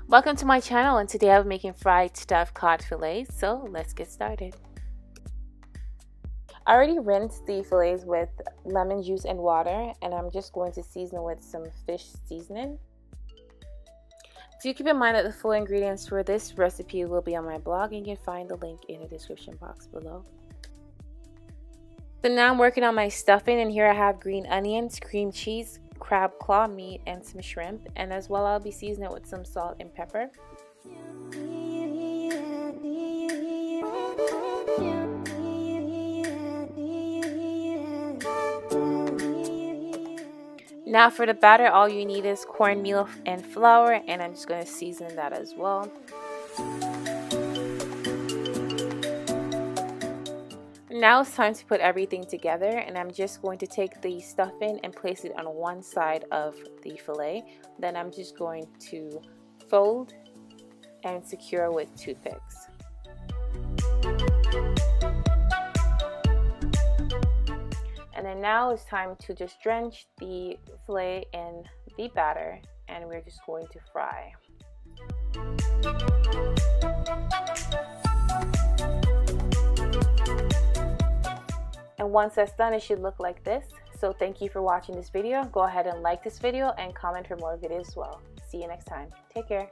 Welcome to my channel, and today I'm making fried stuffed cod fillets, so let's get started. I already rinsed the fillets with lemon juice and water, and I'm just going to season with some fish seasoning. Do keep in mind that the full ingredients for this recipe will be on my blog, and you can find the link in the description box below. So now I'm working on my stuffing, and here I have green onions, cream cheese, crab claw meat, and some shrimp, and as well I'll be seasoning it with some salt and pepper. Now for the batter, all you need is cornmeal and flour, and I'm just going to season that as well. Now it's time to put everything together, and I'm just going to take the stuffing and place it on one side of the fillet. Then I'm just going to fold and secure with toothpicks. And then now it's time to just drench the fillet in the batter, and we're just going to fry. And once that's done, it should look like this. So thank you for watching this video. Go ahead and like this video and comment for more videos as well. See you next time. Take care.